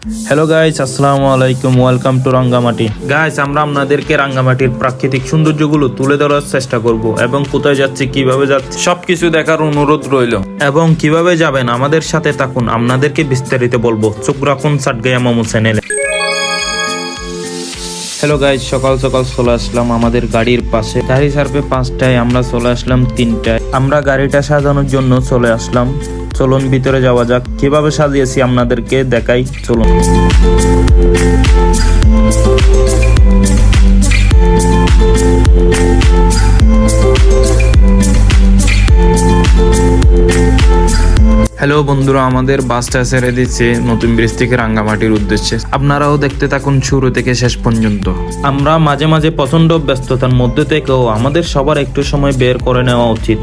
Hello guys, আসসালামু আলাইকুম। Welcome to Rangamati. Guys, আমরা আপনাদেরকে রাঙ্গামাটির প্রাকৃতিক সৌন্দর্যগুলো তুলে ধরার চেষ্টা করব এবং কোথায় যাচ্ছি, কিভাবে যাচ্ছি সবকিছু দেখার অনুরোধ রইল এবং কিভাবে যাবেন আমাদের সাথে থাকুন। আপনাদেরকে বিস্তারিত বলবো, চোখ রাখুন সাটগায়া মামু চ্যানেলে। হ্যালো গাইস, সকাল সকাল চলে আসলাম আমাদের গাড়ির পাশে। গাড়ি ছাড়বে 5টায়, আমরা চলে আসলাম 3টায়। আমরা গাড়িটা সাজানোর জন্য চলে আসলাম। চলুন ভিতরে যাওয়া যাক, কিভাবে সাজিয়েছি আপনাদেরকে দেখাই। চলুন। হ্যালো বন্ধুরা, আমাদের বাসটা ছেড়ে দিচ্ছে নতুন ব্রিজ থেকে রাঙ্গামাটির উদ্দেশ্যে। আপনারাও দেখতে থাকুন শুরু থেকে শেষ পর্যন্ত। আমরা মাঝে মাঝে প্রচন্ড ব্যস্ততার মধ্যে থেকেও আমাদের সবার একটু সময় বের করে নেওয়া উচিত,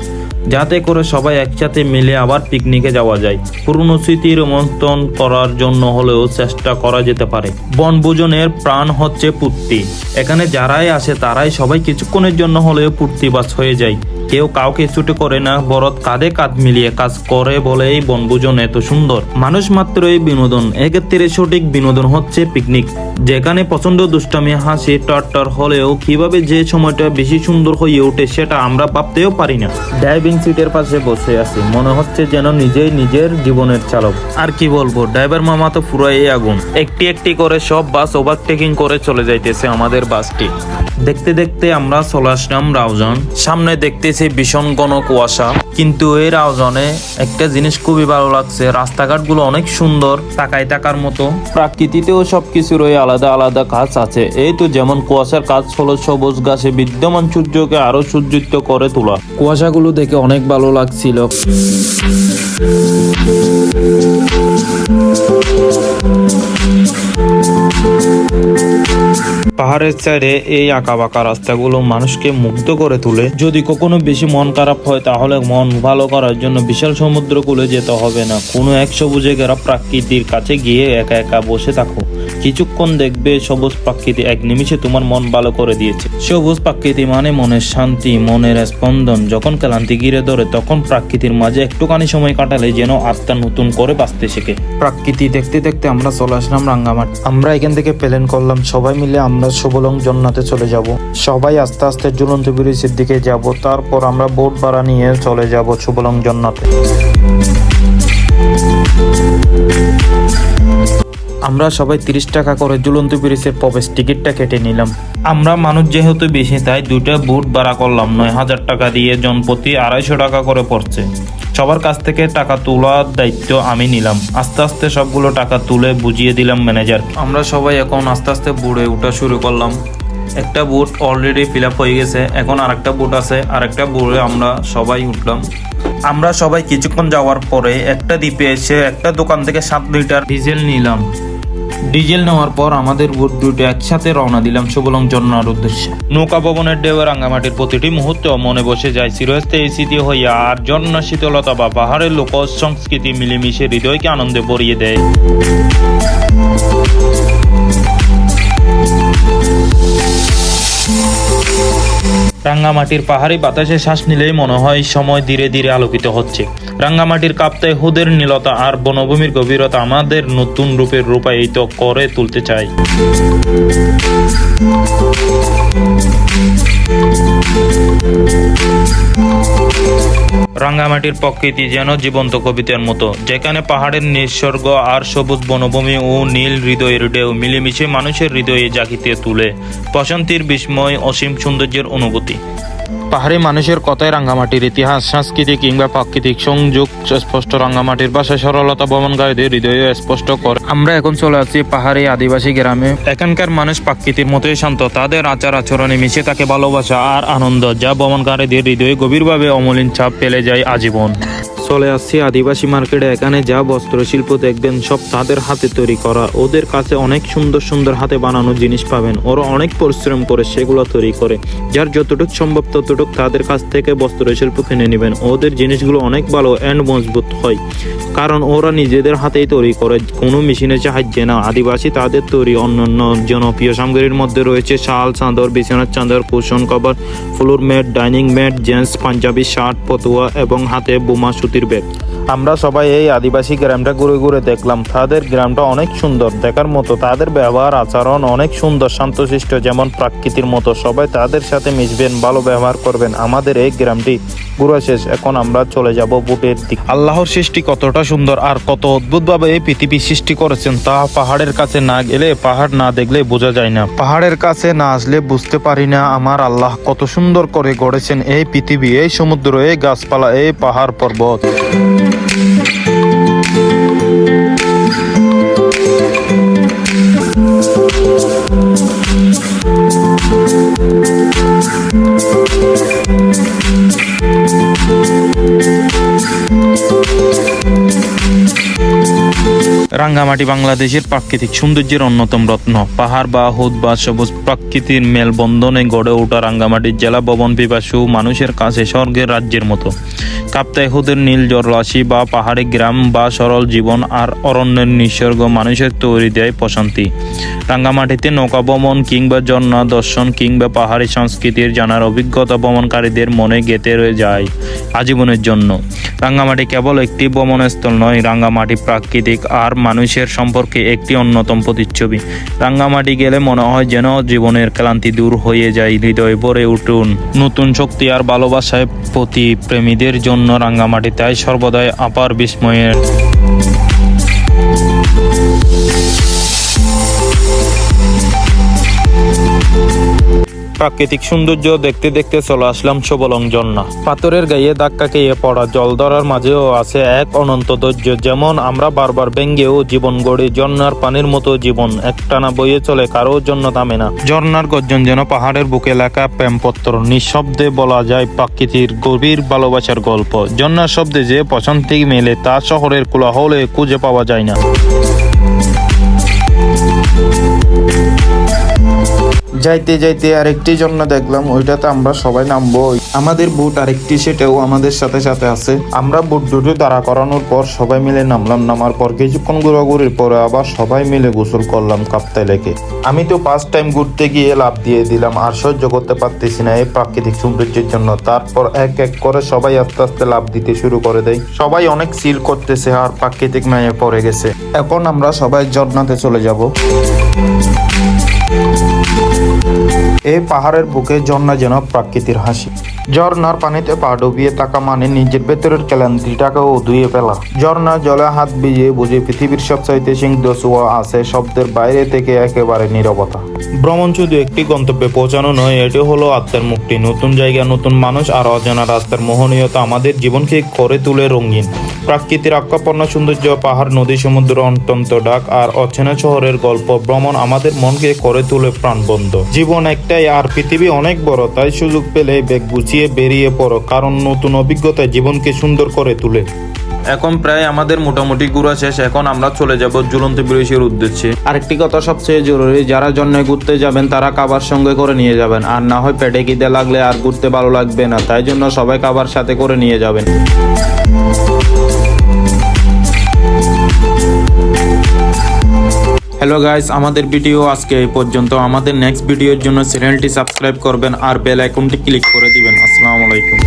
যাতে করে সবাই একসাথে মিলে আবার পিকনিকে যাওয়া যায়। পুরনো স্মৃতি রোমন্থন করার জন্য হলেও চেষ্টা করা যেতে পারে। বনভোজনের প্রাণ হচ্ছে পূর্তি। এখানে যারাই আসে তারাই সবাই কিছুক্ষণের জন্য হলেও পূর্তিবাস হয়ে যায়। কেউ কাউকে ছুটে করে না, বরং কাঁধে কাঁধ মিলিয়ে কাজ করে বলেই বনভোজন এত সুন্দর। মানুষ মাত্রই বিনোদন, এক্ষেত্রে সঠিক বিনোদন হচ্ছে পিকনিক, যেখানে প্রচন্ড দুষ্টামি হাসি টাট্টার হলেও কিভাবে যে সময়টা বেশি সুন্দর হয়ে ওঠে সেটা আমরা ভাবতেও পারি না। ড্রাইভিং সিটের পাশে বসে আছি, মনে হচ্ছে যেন নিজেই নিজের জীবনের চালক। আর কি বলবো, ড্রাইভার মামা তো পুরাই আগুন। একটি একটি করে সব বাস ওভারটেকিং করে চলে যাইতেছে আমাদের বাসটি। দেখতে দেখতে আমরা চলে আসলাম রাউজান। সামনে দেখতেছি ভীষণ ঘন কুয়াশা, কিন্তু এই রাউজানে একটা জিনিস খুবই ভালো লাগছে, রাস্তাঘাটগুলো অনেক সুন্দর, তাকায় থাকার মতো। প্রকৃতিতেও সবকিছুরই আলাদা আলাদা কাজ আছে। এই তো যেমন কুয়াশার কাজ হলো সবুজ ঘাসে বিদ্যমান সূর্যকে আরো সূর্যিত করে তোলা। কুয়াশাগুলো দেখে অনেক ভালো লাগছিল। পাহাড়ের সাইডে এই আঁকা বাঁকা রাস্তাগুলো মানুষকে মুগ্ধ করে তোলে। যদি কখনো বেশি মন খারাপ হয় তাহলে মন ভালো করার জন্য বিশাল সমুদ্র কূলে যেতে হবে না, কোনো এক সবুজে ঘেরা প্রকৃতির কাছে গিয়ে একা একা বসে থাকো। কিছুক্ষণ দেখবে সবুজ প্রকৃতি এক নিমিষে তোমার মন ভালো করে দিয়েছে। সবুজ প্রকৃতি মানে মনের শান্তি, মনের স্পন্দন। যখন ক্লান্তি ঘিরে ধরে তখন প্রকৃতির মাঝে একটুখানি সময় কাটালে যেন আত্মা নতুন করে বাঁচতে শেখে। প্রকৃতি দেখতে দেখতে আমরা চলে আসলাম রাঙ্গামাটি। আমরা এখান থেকে প্ল্যান করলাম সবাই মিলে আমরা শুভলং জন্নাতে চলে যাব। সবাই আস্তে আস্তে ঝুলন্ত ব্রিজের দিকে যাব, তারপর আমরা বোট ভাড়া নিয়ে চলে যাব শুভলং জন্নাতে। আমরা সবাই 30 টাকা করে ঝুলন্ত ব্রিজের প্রবেশ টিকিটটা কেটে নিলাম। আমরা মানুষ যেহেতু বেশি তাই দুইটা বোট ভাড়া করলাম 9000 টাকা দিয়ে, জনপ্রতি 250 টাকা করে পড়ছে। সবার কাছ থেকে টাকা তোলার দায়িত্ব আমি নিলাম। আস্তে আস্তে সবগুলো টাকা তুলে বুঝিয়ে দিলাম ম্যানেজার। আমরা সবাই এখন আস্তে আস্তে বোটে উঠা শুরু করলাম। একটা বোট অলরেডি ফিল আপ হয়ে গেছে, এখন আরেকটা বোট আছে, আরেকটা বোটে আমরা সবাই উঠলাম। আমরা সবাই কিছুক্ষণ যাওয়ার পরে একটা দ্বীপে এসে একটা দোকান থেকে 7 লিটার ডিজেল নিলাম। ডিজেল নেওয়ার পর আমাদের বোট দুটো একসাথে রওনা দিলাম শুভলং ঝর্ণার উদ্দেশ্যে। নৌকা ভবনের ঢেউ রাঙ্গামাটির প্রতিটি মুহূর্ত মনে বসে যায় চিরস্থায়ী স্মৃতি হইয়া, আর ঝর্ণা শীতলতা বা পাহাড়ের লোক সংস্কৃতি মিলেমিশে হৃদয়কে আনন্দে ভরিয়ে দেয়। রাঙ্গামাটির পাহাড়ি বাতাসে শ্বাস নিলেই মনে হয় সময় ধীরে ধীরে আলোকিত হচ্ছে। রাঙ্গামাটির কাপ্তায় হুদের নীলতা আর বনভূমির গভীরতা আমাদের নতুন রূপে রূপায়িত করে তুলতে চাই। রাঙ্গামাটির প্রকৃতি যেন জীবন্ত কবিতার মতো, যেখানে পাহাড়ের নিসর্গ আর সবুজ বনভূমি ও নীল হৃদয়ের ঢেউ মিলেমিশে মানুষের হৃদয়ে জাগিতে তুলে প্রশান্তির বিস্ময়, অসীম সৌন্দর্যের অনুভূতি। পাহাড়ি মানুষের কথায় রাঙ্গামাটির ইতিহাস, সংস্কৃতি কিংবা প্রাকৃতিক সংযোগ স্পষ্ট। রাঙ্গামাটির ভাষায় সরলতা ভ্রমণকারীদের হৃদয়ে স্পষ্ট করে। আমরা এখন চলে আসছি পাহাড়ি আদিবাসী গ্রামে। এখানকার মানুষ প্রকৃতির মতোই শান্ত, তাদের আচার আচরণে মিশে থাকে ভালোবাসা আর আনন্দ, যা ভ্রমণকারীদের হৃদয়ে গভীরভাবে অমলিন ছাপ ফেলে যায় আজীবন। চলে আসছি আদিবাসী মার্কেটে। এখানে যা বস্ত্রশিল্প দেখবেন সব তাদের হাতে তৈরি করা। ওদের কাছে অনেক সুন্দর সুন্দর হাতে বানানো জিনিস পাবেন। ওরা অনেক পরিশ্রম করে সেগুলো তৈরি করে, যার যতটুকু সম্ভব ততটুকু তাদের কাছ থেকে বস্ত্রশিল্প কিনে নেবেন। ওদের জিনিসগুলো অনেক ভালো অ্যান্ড মজবুত হয়, কারণ ওরা নিজেদের হাতেই তৈরি করে, কোনো মেশিনের সাহায্যে না। আদিবাসী তাদের তৈরি অন্যান্য জনপ্রিয় সামগ্রীর মধ্যে রয়েছে শাল, চাদর, বিছানার চাদর, cushion cover, floor mat, dining mat, gents পাঞ্জাবি শার্ট, পতুয়া এবং হাতে বোমা সুতি জ্যোতির্বেদ। আমরা সবাই এই আদিবাসী গ্রামটা ঘুরে ঘুরে দেখলাম। তাদের গ্রামটা অনেক সুন্দর দেখার মতো, তাদের ব্যবহার আচরণ অনেক সুন্দর, শান্তশিষ্ট, যেমন প্রাকৃতির মতো। সবাই তাদের সাথে মিশবেন, ভালো ব্যবহার করবেন। আমাদের এই গ্রামটি ঘুরে শেষ, এখন আমরা চলে যাব বুটের দিক। আল্লাহর সৃষ্টি কতটা সুন্দর আর কত অদ্ভুতভাবে এই পৃথিবী সৃষ্টি করেছেন তা পাহাড়ের কাছে না গেলে, পাহাড় না দেখলে বোঝা যায় না। পাহাড়ের কাছে না আসলে বুঝতে পারি না আমার আল্লাহ কত সুন্দর করে গড়েছেন এই পৃথিবী, এই সমুদ্র, এই গাছপালা, এই পাহাড় পর্বত। রাঙ্গামাটি বাংলাদেশের প্রাকৃতিক সৌন্দর্যের অন্যতম রত্ন। পাহাড় বা হ্রদ বা সবুজ প্রাকৃতির মেলবন্ধনে গড়ে ওঠা রাঙ্গামাটির জেলা ভবন পিপাসু মানুষের কাছে স্বর্গের রাজ্যের মতো। কাপ্তাই হ্রদের নীল জলরাশি বা পাহাড়ি গ্রাম বা সরল জীবন আর অরণ্যের নিসর্গ মানুষের তৈরি দেয় প্রশান্তি। রাঙ্গামাটিতে নৌকা ভ্রমণ কিংবা ঝর্ণা দর্শন কিংবা পাহাড়ি সংস্কৃতির জানার অভিজ্ঞতা ভ্রমণকারীদের মনে গেঁথে রয়ে যায় আজীবনের জন্য। রাঙ্গামাটি কেবল একটি ভ্রমণস্থল নয়, রাঙ্গামাটি প্রাকৃতিক আর মানুষের সম্পর্কে একটি অন্যতম প্রতিচ্ছবি। রাঙ্গামাটি গেলে মনে হয় যেন জীবনের ক্লান্তি দূর হয়ে যায়, হৃদয় ভরে উঠুন নতুন শক্তি আর ভালোবাসায়। প্রতি প্রেমীদের জন্য রাঙ্গামাটি তাই সর্বদাই আপার বিস্ময়ের। প্রাকৃতিক সৌন্দর্য দেখতে দেখতে চলে আসলাম সবলং ঝর্ণা। পাথরের গায়ে ধাক্কা খেয়ে পড়া জল ধরার মাঝেও আছে এক অনন্ত ধৈর্য। যেমন আমরা বারবার ভেঙ্গেও জীবন গড়ি, ঝর্ণার পানির মতো জীবন একটানা বইয়ে চলে, কারো জন্য থামে না। ঝর্ণার গর্জন যেন পাহাড়ের বুকে লেখা প্রেমপত্র, নিঃশব্দে বলা যায় প্রকৃতির গভীর ভালোবাসার গল্প। ঝর্ণার শব্দে যে প্রশান্তি মেলে তা শহরের কোলাহলে খুঁজে পাওয়া যায় না। যাইতে যাইতে আরেকটি ঝর্ণা দেখলাম, ওইটাতে আমরা সবাই নামবো। আমাদের বুট আরেকটি, সেটাও আমাদের সাথে সাথে আছে। আমরা বুট দুটো দাঁড়া করানোর পর সবাই মিলে নামলাম। নামার পর কিছুক্ষণ ঘোরাঘুরির পরে আবার সবাই মিলে গোসল করলাম কাপ্তাই লেকে। আমি তো ফার্স্ট টাইম ঘুরতে গিয়ে লাফ দিয়ে দিলাম, আর সহ্য করতে পারতেছি না এই প্রাকৃতিক সৌন্দর্যের জন্য। তারপর এক এক করে সবাই আস্তে আস্তে লাফ দিতে শুরু করে দেয়। সবাই অনেক সিল করতেছে আর প্রাকৃতিক মায়ে পড়ে গেছে। এখন আমরা সবাই ঝর্ণাতে চলে যাব। এই পাহাড়ের বুকে ঝর্ণা যেন প্রকৃতির হাসি। ঝর্ণার পানিতে পা ডুবিয়ে থাকা মানে নিজের ভেতরের ক্লান্তিটাকেও ধুয়ে ফেলা। ঝর্ণার জলে হাত ভিজিয়ে বুঝে পৃথিবীর সবচাইতে সিংহ ছোঁয়া আছে শব্দের বাইরে থেকে একেবারে নীরবতা। ভ্রমণ শুধু একটি গন্তব্যে পৌঁছানো নয়, এটি হলো আত্মার মুক্তি। নতুন জায়গা, নতুন মানুষ আর অজানা রাস্তার মোহনীয়তা আমাদের জীবনকে করে তুলে রঙিন। প্রাকৃতির আক্কাপন্ন সৌন্দর্য, পাহাড়, নদী, সমুদ্র, অত্যন্ত ডাক আর অচেনা শহরের গল্প, ভ্রমণ আমাদের মনকে করে তুলে প্রাণবন্ধ। জীবন একটাই আর পৃথিবী অনেক বড়, তাই সুযোগ পেলে ব্যাগ গুছিয়ে বেরিয়ে পড়ো, কারণ নতুন অভিজ্ঞতায় জীবনকে সুন্দর করে তুলে। এখন প্রায় আমাদের মোটামুটি ঘোরা শেষ। এখন আমরা চলে যাব ঝুলন্ত ব্রিজের উদ্দেশ্যে। আরেকটি কথা সবচেয়ে জরুরি, যারা জন্যে ঘুরতে যাবেন তারা খাবার সঙ্গে করে নিয়ে যাবেন, আর না হয় পেটে খিদে লাগলে আর ঘুরতে ভালো লাগবে না, তাই জন্য সবাই খাবার সাথে করে নিয়ে যাবেন। হ্যালো গাইস, আমাদের ভিডিও আজকে এই পর্যন্ত। আমাদের নেক্সট ভিডিওর জন্য চ্যানেলটি সাবস্ক্রাইব করবেন আর বেল আইকনটি ক্লিক করে দিবেন। আসসালামু আলাইকুম।